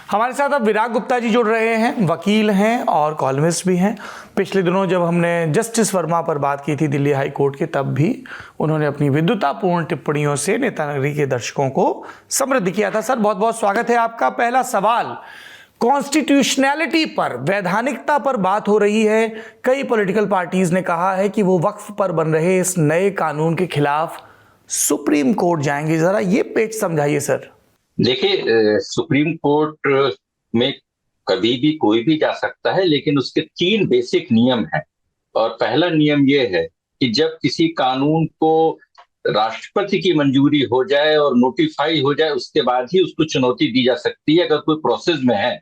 हमारे साथ अब विराग गुप्ता जी जुड़ रहे हैं, वकील हैं और कॉलमिस्ट भी हैं। पिछले दिनों जब हमने जस्टिस वर्मा पर बात की थी दिल्ली हाई कोर्ट के, तब भी उन्होंने अपनी विद्वतापूर्ण टिप्पणियों से नेतानगरी के दर्शकों को समृद्ध किया था। सर, बहुत बहुत स्वागत है आपका। पहला सवाल, कॉन्स्टिट्यूशनैलिटी पर, वैधानिकता पर बात हो रही है। कई पॉलिटिकल पार्टीज ने कहा है कि वो वक्फ पर बन रहे इस नए कानून के खिलाफ सुप्रीम कोर्ट जाएंगे। जरा ये पेच समझाइए सर। देखिए, सुप्रीम कोर्ट में कभी भी कोई भी जा सकता है, लेकिन उसके 3 बेसिक नियम हैं। और पहला नियम यह है कि जब किसी कानून को राष्ट्रपति की मंजूरी हो जाए और नोटिफाई हो जाए, उसके बाद ही उसको चुनौती दी जा सकती है। अगर कोई प्रोसेस में है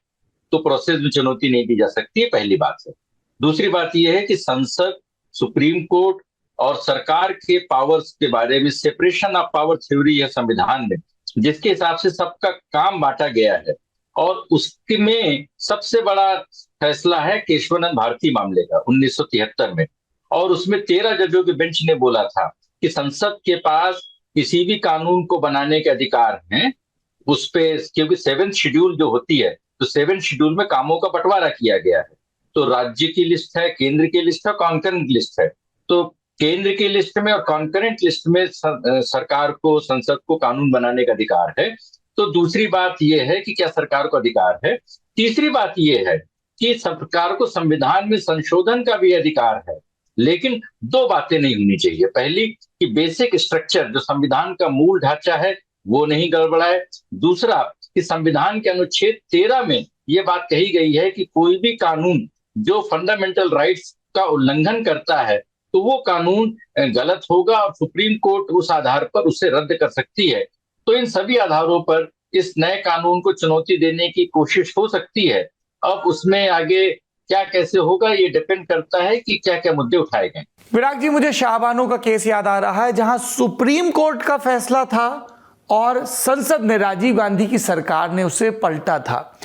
तो प्रोसेस में चुनौती नहीं दी जा सकती है, पहली बात है। दूसरी बात यह है कि संसद, सुप्रीम कोर्ट और सरकार के पावर्स के बारे में सेपरेशन ऑफ पावर थ्योरी है संविधान में, जिसके हिसाब से सबका काम बांटा गया है। और उसमें सबसे बड़ा फैसला है केशवानंद भारती मामले का 1973 में। और उसमें 13 जजों के बेंच ने बोला था कि संसद के पास किसी भी कानून को बनाने के अधिकार हैं उस पे, क्योंकि 7th शेड्यूल जो होती है, तो 7th शेड्यूल में कामों का बंटवारा किया गया है। तो राज्य की लिस्ट है, केंद्र की लिस्ट है, कॉन्करेंट लिस्ट है। तो केंद्र की लिस्ट में और कॉन्करेंट लिस्ट में सरकार को, संसद को कानून बनाने का अधिकार है। तो दूसरी बात यह है कि क्या सरकार को अधिकार है। तीसरी बात यह है कि सरकार को संविधान में संशोधन का भी अधिकार है, लेकिन 2 बातें नहीं होनी चाहिए। पहली कि बेसिक स्ट्रक्चर, जो संविधान का मूल ढांचा है, वो नहीं गड़बड़ाए। दूसरा कि संविधान के अनुच्छेद 13 में यह बात कही गई है कि कोई भी कानून जो फंडामेंटल राइट्स का उल्लंघन करता है तो वो कानून गलत होगा और सुप्रीम कोर्ट उस आधार पर उसे रद्द कर सकती है। तो इन सभी आधारों पर इस नए कानून को चुनौती देने की कोशिश हो सकती है। अब उसमें आगे क्या कैसे होगा ये डिपेंड करता है कि क्या क्या मुद्दे उठाए गए। विराग जी, मुझे शाहबानो का केस याद आ रहा है, जहां सुप्रीम कोर्ट का फैसला था और संसद ने, राजीव गांधी की सरकार ने उसे पलटा था।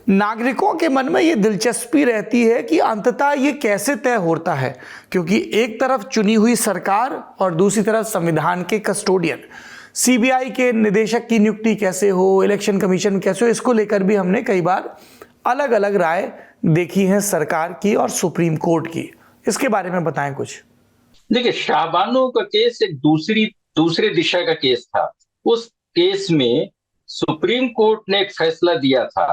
नागरिकों के मन में ये दिलचस्पी रहती है कि अंततः ये कैसे तय होता है, क्योंकि एक तरफ चुनी हुई सरकार और दूसरी तरफ संविधान के कस्टोडियन। सीबीआई के निदेशक की नियुक्ति कैसे हो, इलेक्शन कमीशन कैसे हो, इसको लेकर भी हमने कई बार अलग अलग राय देखी है सरकार की और सुप्रीम कोर्ट की। इसके बारे में बताएं कुछ। देखिए, शाहबानो का केस एक दूसरे दिशा का केस था। उस केस में सुप्रीम कोर्ट ने एक फैसला दिया था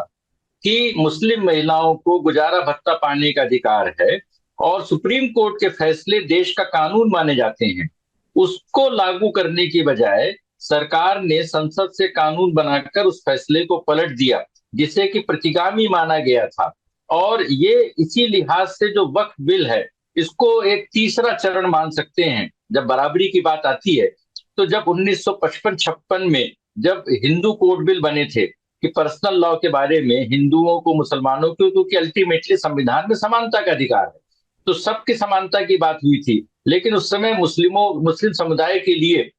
कि मुस्लिम महिलाओं को गुजारा भत्ता पाने का अधिकार है और सुप्रीम कोर्ट के फैसले देश का कानून माने जाते हैं। उसको लागू करने की बजाय सरकार ने संसद से कानून बनाकर उस फैसले को पलट दिया, जिसे कि प्रतिगामी माना गया था। और ये इसी लिहाज से जो वक्फ बिल है, इसको एक तीसरा चरण मान सकते हैं। जब बराबरी की बात आती है, तो जब 1955-56 में जब हिंदू कोड बिल बने थे कि पर्सनल लॉ के बारे में हिंदुओं को, मुसलमानों को, क्योंकि अल्टीमेटली संविधान में समानता का अधिकार है, तो सबकी समानता की बात हुई थी। लेकिन उस समय मुस्लिम समुदाय के लिए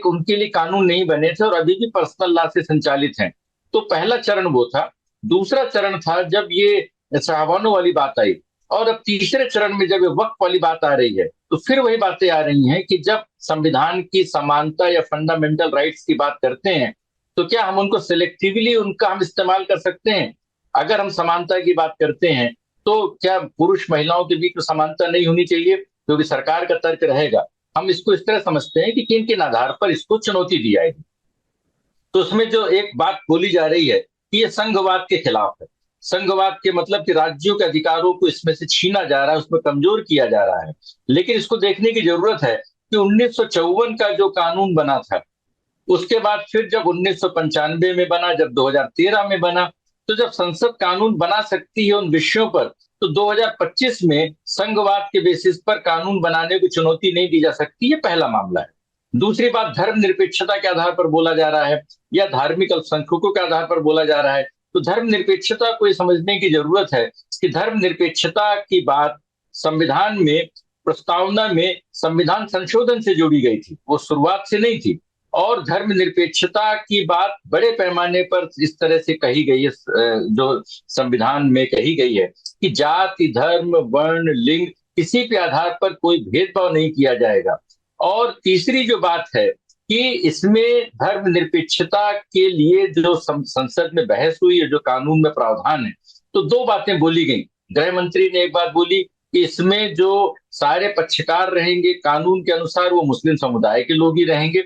उनके लिए कानून नहीं बने थे और अभी भी पर्सनल लॉ से संचालित हैं। तो पहला चरण वो था। दूसरा चरण था जब ये शाहबानो वाली बात आई। और अब तीसरे चरण में जब ये वक्फ वाली बात आ रही है, तो फिर वही बातें आ रही हैं कि जब संविधान की समानता या फंडामेंटल राइट्स की बात करते हैं, तो क्या हम उनको सिलेक्टिवली उनका हम इस्तेमाल कर सकते हैं। अगर हम समानता की बात करते हैं तो क्या पुरुष महिलाओं के बीच में समानता नहीं होनी चाहिए, क्योंकि सरकार का तर्क रहेगा। हम इसको इस तरह समझते हैं कि किन किन आधार पर इसको चुनौती दी जाएगी। तो उसमें जो एक बात बोली जा रही है कि ये संघवाद के खिलाफ है। संघवाद के मतलब कि राज्यों के अधिकारों को इसमें से छीना जा रहा है, उसमें कमजोर किया जा रहा है। लेकिन इसको देखने की जरूरत है कि 1954 का जो कानून बना था, उसके बाद फिर जब 1995 में बना, जब 2013 में बना, तो जब संसद कानून बना सकती है उन विषयों पर, तो 2025 में संघवाद के बेसिस पर कानून बनाने को चुनौती नहीं दी जा सकती। ये पहला मामला है। दूसरी बात, धर्मनिरपेक्षता के आधार पर बोला जा रहा है या धार्मिक अल्पसंख्यकों के आधार पर बोला जा रहा है। तो धर्मनिरपेक्षता को ये समझने की जरूरत है कि धर्मनिरपेक्षता की बात संविधान में, प्रस्तावना में संविधान संशोधन से जोड़ी गई थी, वो शुरुआत से नहीं थी। और धर्मनिरपेक्षता की बात बड़े पैमाने पर इस तरह से कही गई है, जो संविधान में कही गई है कि जाति, धर्म, वर्ण, लिंग, किसी के आधार पर कोई भेदभाव नहीं किया जाएगा। और तीसरी जो बात है कि इसमें धर्मनिरपेक्षता के लिए जो संसद में बहस हुई है, जो कानून में प्रावधान है, तो दो बातें बोली गई। गृह मंत्री ने एक बात बोली कि इसमें जो सारे पक्षकार रहेंगे कानून के अनुसार वो मुस्लिम समुदाय के लोग ही रहेंगे,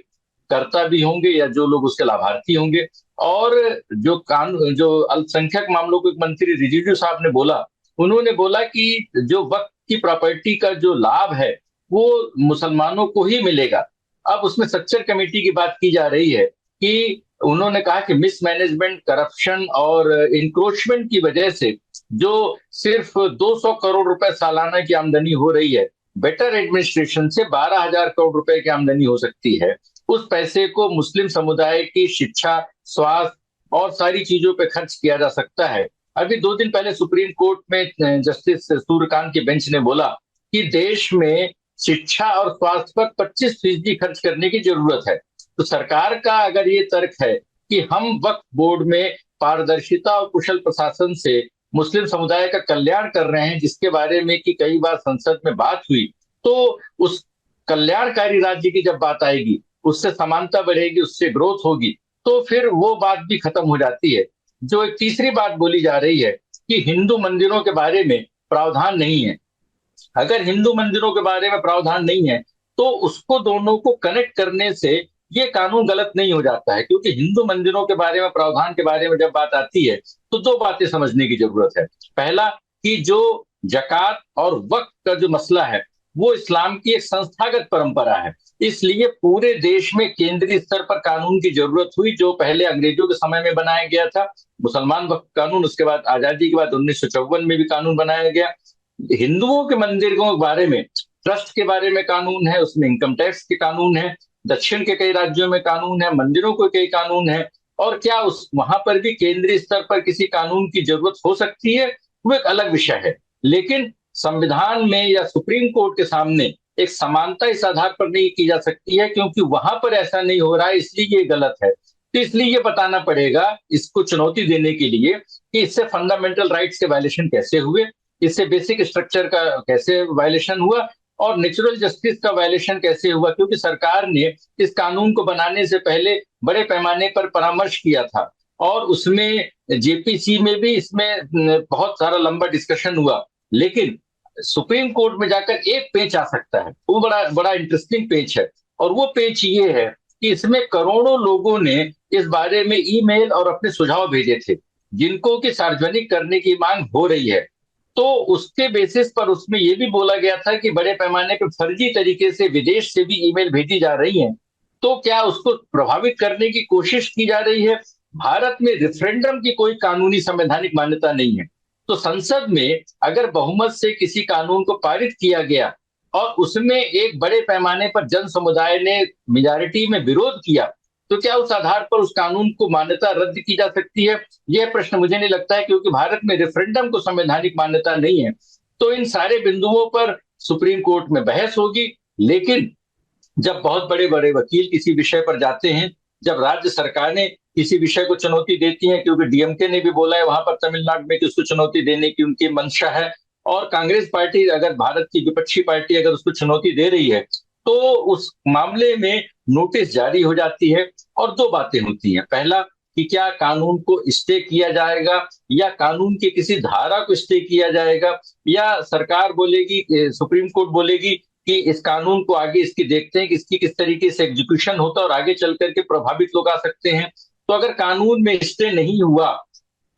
कर्ता भी होंगे या जो लोग उसके लाभार्थी होंगे। और जो कानून जो अल्पसंख्यक मामलों के मंत्री रिजिजू साहब ने बोला, उन्होंने बोला कि जो वक्फ की प्रॉपर्टी का जो लाभ है वो मुसलमानों को ही मिलेगा। अब उसमें स्ट्रक्चर कमेटी की बात की जा रही है कि उन्होंने कहा कि मिसमैनेजमेंट, करप्शन और इंक्रोचमेंट की वजह से जो सिर्फ 200 करोड़ रुपए सालाना की आमदनी हो रही है, बेटर एडमिनिस्ट्रेशन से 12,000 करोड़ रुपए की आमदनी हो सकती है। उस पैसे को मुस्लिम समुदाय की शिक्षा, स्वास्थ्य और सारी चीजों पे खर्च किया जा सकता है। अभी 2 दिन पहले सुप्रीम कोर्ट में जस्टिस सूर्यकांत के बेंच ने बोला कि देश में शिक्षा और स्वास्थ्य पर 25% खर्च करने की जरूरत है। तो सरकार का अगर ये तर्क है कि हम वक्फ बोर्ड में पारदर्शिता और कुशल प्रशासन से मुस्लिम समुदाय का कल्याण कर रहे हैं, जिसके बारे में कि कई बार संसद में बात हुई, तो उस कल्याणकारी राज्य की जब बात आएगी, उससे समानता बढ़ेगी, उससे ग्रोथ होगी, तो फिर वो बात भी खत्म हो जाती है। जो एक तीसरी बात बोली जा रही है कि हिंदू मंदिरों के बारे में प्रावधान नहीं है। अगर हिंदू मंदिरों के बारे में प्रावधान नहीं है तो उसको दोनों को कनेक्ट करने से ये कानून गलत नहीं हो जाता है, क्योंकि हिंदू मंदिरों के बारे में प्रावधान के बारे में जब बात आती है तो दो बातें समझने की जरूरत है। पहला कि जो जकात और वक्फ का जो मसला है वो इस्लाम की एक संस्थागत परंपरा है, इसलिए पूरे देश में केंद्रीय स्तर पर कानून की जरूरत हुई, जो पहले अंग्रेजों के समय में बनाया गया था, मुसलमान वक्फ कानून, उसके बाद आजादी के बाद 1954 में भी कानून बनाया गया। हिंदुओं के मंदिरों के बारे में, ट्रस्ट के बारे में कानून है, उसमें इनकम टैक्स के कानून है, दक्षिण के कई राज्यों में कानून है, मंदिरों को कई कानून है। और क्या उस वहां पर भी केंद्रीय स्तर पर किसी कानून की जरूरत हो सकती है, वो एक अलग विषय है। लेकिन संविधान में या सुप्रीम कोर्ट के सामने एक समानता इस आधार पर नहीं की जा सकती है, क्योंकि वहां पर ऐसा नहीं हो रहा है, इसलिए ये गलत है। तो इसलिए ये बताना पड़ेगा इसको चुनौती देने के लिए कि इससे फंडामेंटल राइट्स के वायलेशन कैसे हुए, इससे बेसिक स्ट्रक्चर का कैसे वायलेशन हुआ और नेचुरल जस्टिस का वायलेशन कैसे हुआ, क्योंकि सरकार ने इस कानून को बनाने से पहले बड़े पैमाने पर परामर्श किया था और उसमें जेपीसी में भी इसमें बहुत सारा लंबा डिस्कशन हुआ। लेकिन सुप्रीम कोर्ट में जाकर एक पेच आ सकता है, वो बड़ा बड़ा इंटरेस्टिंग पेच है, और वो पेच ये है कि इसमें करोड़ों लोगों ने इस बारे में ईमेल और अपने सुझाव भेजे थे, जिनको कि सार्वजनिक करने की मांग हो रही है। तो उसके बेसिस पर उसमें यह भी बोला गया था कि बड़े पैमाने पर फर्जी तरीके से विदेश से भी ईमेल भेजी जा रही हैं, तो क्या उसको प्रभावित करने की कोशिश की जा रही है। भारत में रेफरेंडम की कोई कानूनी संवैधानिक मान्यता नहीं है, तो संसद में अगर बहुमत से किसी कानून को पारित किया गया और उसमें एक बड़े पैमाने पर जन समुदाय ने मेजॉरिटी में विरोध किया, तो क्या उस आधार पर उस कानून को मान्यता रद्द की जा सकती है? यह प्रश्न मुझे नहीं लगता है, क्योंकि भारत में रेफरेंडम को संवैधानिक मान्यता नहीं है। तो इन सारे बिंदुओं पर सुप्रीम कोर्ट में बहस होगी। लेकिन जब बहुत बड़े बड़े वकील किसी विषय पर जाते हैं, जब राज्य सरकारें किसी विषय को चुनौती देती हैं, क्योंकि डीएमके ने भी बोला है वहां पर तमिलनाडु में कि उसको चुनौती देने की उनकी मंशा है, और कांग्रेस पार्टी, अगर भारत की विपक्षी पार्टी अगर उसको चुनौती दे रही है, तो उस मामले में नोटिस जारी हो जाती है और दो बातें होती हैं। पहला कि क्या कानून को स्टे किया जाएगा या कानून की किसी धारा को स्टे किया जाएगा, या सरकार बोलेगी, सुप्रीम कोर्ट बोलेगी कि इस कानून को आगे इसकी देखते हैं कि इसकी किस तरीके से एग्जीक्यूशन होता है और आगे चल करके प्रभावित लोग आ सकते हैं। तो अगर कानून में स्टे नहीं हुआ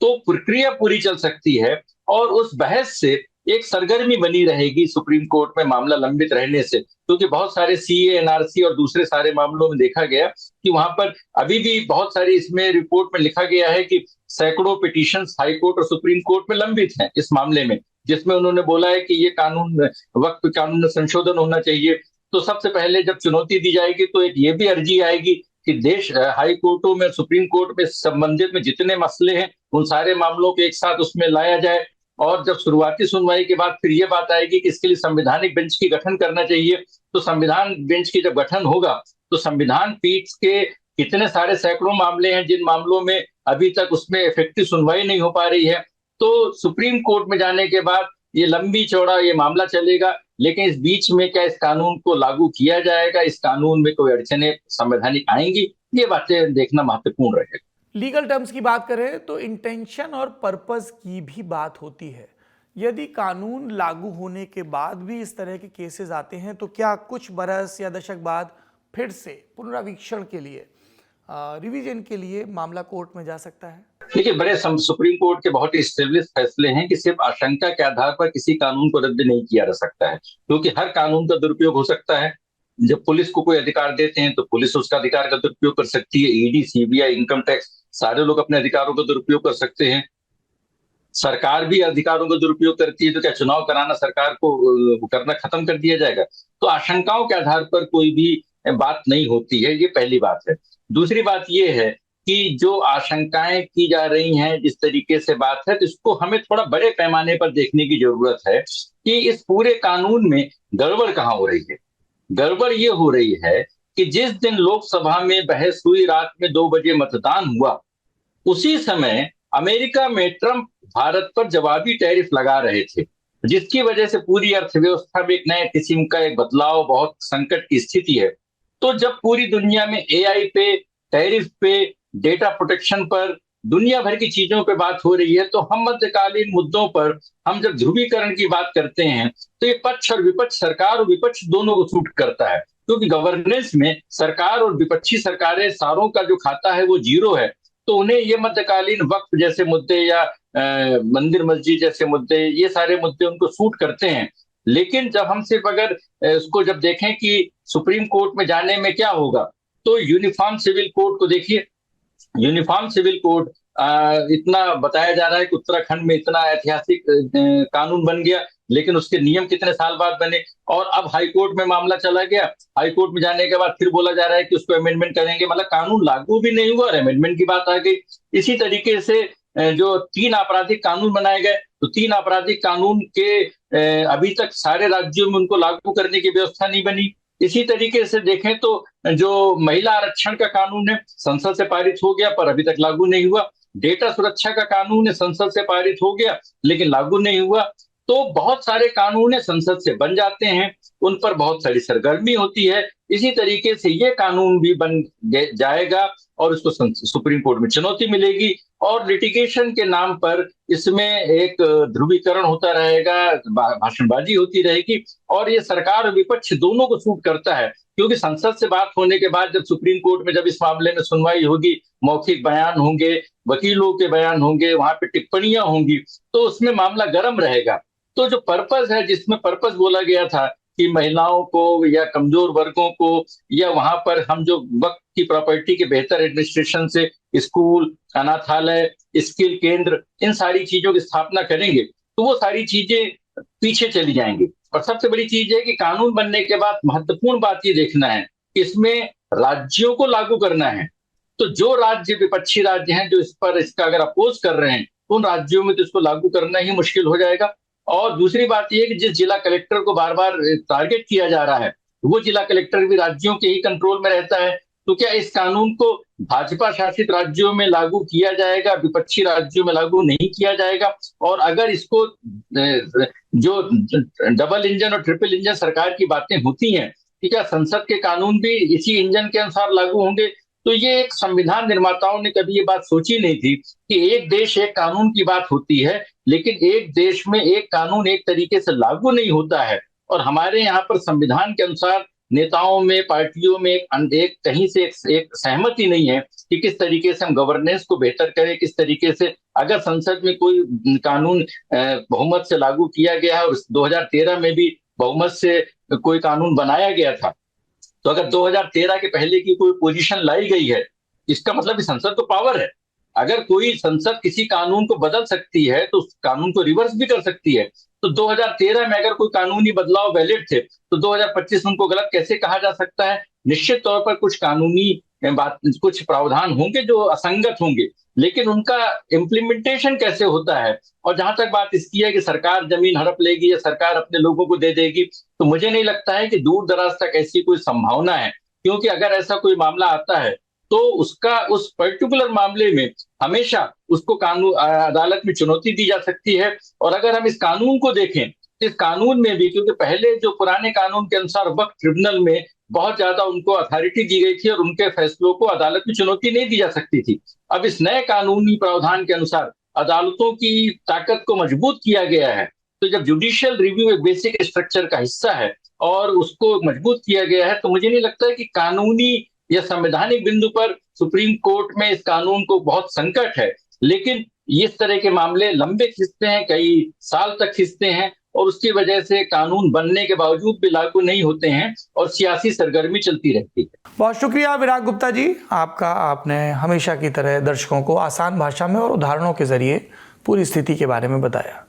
तो प्रक्रिया पूरी चल सकती है और उस बहस से एक सरगर्मी बनी रहेगी सुप्रीम कोर्ट में मामला लंबित रहने से, क्योंकि बहुत सारे सीए, एनआरसी और दूसरे सारे मामलों में देखा गया कि वहां पर अभी भी बहुत सारी, इसमें रिपोर्ट में लिखा गया है कि सैकड़ों पिटीशंस हाई कोर्ट और सुप्रीम कोर्ट में लंबित हैं इस मामले में, जिसमें उन्होंने बोला है कि ये कानून, वक्त कानून में संशोधन होना चाहिए। तो सबसे पहले जब चुनौती दी जाएगी तो एक ये भी अर्जी आएगी कि देश हाई कोर्टों में, सुप्रीम कोर्ट में संबंधित में जितने मसले हैं उन सारे मामलों को एक साथ उसमें लाया जाए। और जब शुरुआती सुनवाई के बाद फिर ये बात आएगी कि इसके लिए संवैधानिक बेंच की गठन करना चाहिए, तो संविधान बेंच की जब गठन होगा तो संविधान पीठ के कितने सारे सैकड़ों मामले हैं जिन मामलों में अभी तक उसमें इफेक्टिव सुनवाई नहीं हो पा रही है। तो सुप्रीम कोर्ट में जाने के बाद ये लंबी चौड़ा ये मामला चलेगा, लेकिन इस बीच में क्या इस कानून को लागू किया जाएगा, इस कानून में कोई अड़चने संवैधानिक आएंगी, ये बातें देखना महत्वपूर्ण रहेगा। लीगल टर्म्स की बात करें तो इंटेंशन और पर्पस की भी बात होती है। यदि कानून लागू होने के बाद भी इस तरह के केसेस आते हैं तो क्या कुछ बरस या दशक बाद फिर से पुनरावीक्षण के लिए, रिवीजन के लिए मामला कोर्ट में जा सकता है? देखिए, सुप्रीम कोर्ट के बहुत स्टेब्लिश फैसले हैं कि सिर्फ आशंका के आधार पर किसी कानून को रद्द नहीं किया जा सकता है, क्योंकि हर कानून का दुरुपयोग हो सकता है। जब पुलिस को कोई अधिकार देते हैं तो पुलिस उसका अधिकार का दुरुपयोग कर सकती है, ईडी, सीबीआई, इनकम टैक्स, सारे लोग अपने अधिकारों का दुरुपयोग कर सकते हैं। सरकार भी अधिकारों का दुरुपयोग करती है, तो क्या चुनाव कराना सरकार को करना खत्म कर दिया जाएगा? तो आशंकाओं के आधार पर कोई भी बात नहीं होती है, ये पहली बात है। दूसरी बात ये है कि जो आशंकाएं की जा रही हैं, जिस तरीके से बात है, तो इसको हमें थोड़ा बड़े पैमाने पर देखने की जरूरत है कि इस पूरे कानून में गड़बड़ कहाँ हो रही है। गड़बड़ ये हो रही है कि जिस दिन लोकसभा में बहस हुई, रात में 2 बजे मतदान हुआ, उसी समय अमेरिका में ट्रंप भारत पर जवाबी टैरिफ लगा रहे थे, जिसकी वजह से पूरी अर्थव्यवस्था में एक नए किस्म का एक बदलाव, बहुत संकट की स्थिति है। तो जब पूरी दुनिया में एआई पे, टैरिफ पे, डेटा प्रोटेक्शन पर, दुनिया भर की चीजों पे बात हो रही है, तो हम मध्यकालीन मुद्दों पर हम जब ध्रुवीकरण की बात करते हैं तो ये पक्ष और विपक्ष, सरकार और विपक्ष दोनों को सूट करता है, क्योंकि गवर्नेंस में सरकार और विपक्षी सरकारें, सारों का जो खाता है वो जीरो है। तो उन्हें ये मध्यकालीन वक्फ जैसे मुद्दे या मंदिर मस्जिद जैसे मुद्दे, ये सारे मुद्दे उनको सूट करते हैं। लेकिन जब हम सिर्फ अगर उसको जब देखें कि सुप्रीम कोर्ट में जाने में क्या होगा, तो यूनिफॉर्म सिविल कोड को देखिए। यूनिफॉर्म सिविल कोड इतना बताया जा रहा है कि उत्तराखंड में इतना ऐतिहासिक कानून बन गया, लेकिन उसके नियम कितने साल बाद बने, और अब हाईकोर्ट में मामला चला गया। हाईकोर्ट में जाने के बाद फिर बोला जा रहा है कि उसको अमेंडमेंट करेंगे, मतलब कानून लागू भी नहीं हुआ और अमेंडमेंट की बात आ गई। इसी तरीके से जो 3 आपराधिक कानून बनाए गए, तो 3 आपराधिक कानून के अभी तक सारे राज्यों में उनको लागू करने की व्यवस्था नहीं बनी। इसी तरीके से देखें तो जो महिला आरक्षण का कानून है, संसद से पारित हो गया पर अभी तक लागू नहीं हुआ। डेटा सुरक्षा का कानून है, संसद से पारित हो गया लेकिन लागू नहीं हुआ। तो बहुत सारे कानून है, संसद से बन जाते हैं, उन पर बहुत सारी सरगर्मी होती है। इसी तरीके से ये कानून भी बन जाएगा और उसको सुप्रीम कोर्ट में चुनौती मिलेगी, और लिटिगेशन के नाम पर इसमें एक ध्रुवीकरण होता रहेगा, भाषणबाजी होती रहेगी, और ये सरकार और विपक्ष दोनों को सूट करता है, क्योंकि संसद से बात होने के बाद जब सुप्रीम कोर्ट में जब इस मामले में सुनवाई होगी, मौखिक बयान होंगे, वकीलों के बयान होंगे, वहां पे टिप्पणियां होंगी, तो उसमें मामला गर्म रहेगा। तो जो पर्पस है, जिसमें पर्पस बोला गया था कि महिलाओं को या कमजोर वर्गों को, या वहां पर हम जो वक्त की प्रॉपर्टी के बेहतर एडमिनिस्ट्रेशन से स्कूल, अनाथालय, स्किल केंद्र, इन सारी चीजों की स्थापना करेंगे, तो वो सारी चीजें पीछे चली जाएंगी। और सबसे बड़ी चीज है कि कानून बनने के बाद महत्वपूर्ण बात ये देखना है कि इसमें राज्यों को लागू करना है। तो जो राज्य विपक्षी राज्य हैं जो इस पर इसका अगर अपोज कर रहे हैं, उन राज्यों में तो इसको लागू करना ही मुश्किल हो जाएगा। और दूसरी बात यह कि जिस जिला कलेक्टर को बार बार टारगेट किया जा रहा है, वो जिला कलेक्टर भी राज्यों के ही कंट्रोल में रहता है। तो क्या इस कानून को भाजपा शासित राज्यों में लागू किया जाएगा, विपक्षी राज्यों में लागू नहीं किया जाएगा? और अगर इसको जो डबल इंजन और ट्रिपल इंजन सरकार की बातें होती हैं कि क्या संसद के कानून भी इसी इंजन के अनुसार लागू होंगे? तो ये एक संविधान निर्माताओं ने कभी ये बात सोची नहीं थी कि एक देश एक कानून की बात होती है, लेकिन एक देश में एक कानून एक तरीके से लागू नहीं होता है। और हमारे यहाँ पर संविधान के अनुसार नेताओं में, पार्टियों में एक कहीं से एक सहमति नहीं है कि किस तरीके से हम गवर्नेंस को बेहतर करें, किस तरीके से अगर संसद में कोई कानून बहुमत से लागू किया गया है, और 2013 में भी बहुमत से कोई कानून बनाया गया था, तो अगर 2013 के पहले की कोई पोजीशन लाई गई है, इसका मतलब संसद को पावर है। अगर कोई संसद किसी कानून को बदल सकती है तो उस कानून को रिवर्स भी कर सकती है। तो 2013 में अगर कोई कानूनी बदलाव वैलिड थे तो 2025 में उनको गलत कैसे कहा जा सकता है? निश्चित तौर पर कुछ कानूनी कुछ प्रावधान होंगे जो असंगत होंगे, लेकिन उनका इम्प्लीमेंटेशन कैसे होता है? और जहां तक बात इसकी है कि सरकार जमीन हड़प लेगी या सरकार अपने लोगों को दे देगी, तो मुझे नहीं लगता है कि दूर दराज तक ऐसी कोई संभावना है, क्योंकि अगर ऐसा कोई मामला आता है तो उसका उस पर्टिकुलर मामले में हमेशा उसको कानून अदालत में चुनौती दी जा सकती है। और अगर हम इस कानून को देखें इस कानून में भी, क्योंकि पहले जो पुराने कानून के अनुसार वक्फ ट्रिब्यूनल में बहुत ज्यादा उनको अथॉरिटी दी गई थी और उनके फैसलों को अदालत में चुनौती नहीं दी जा सकती थी। अब इस नए कानूनी प्रावधान के अनुसार अदालतों की ताकत को मजबूत किया गया है। तो जब जुडिशियल रिव्यू एक बेसिक स्ट्रक्चर का हिस्सा है और उसको मजबूत किया गया है, तो मुझे नहीं लगता है कि कानूनी या संवैधानिक बिंदु पर सुप्रीम कोर्ट में इस कानून को बहुत संकट है। लेकिन इस तरह के मामले लंबे खिंचते हैं, कई साल तक खिंचते हैं, और उसकी वजह से कानून बनने के बावजूद भी लागू नहीं होते हैं और सियासी सरगर्मी चलती रहती है। बहुत शुक्रिया विराग गुप्ता जी आपका। आपने हमेशा की तरह दर्शकों को आसान भाषा में और उदाहरणों के जरिए पूरी स्थिति के बारे में बताया।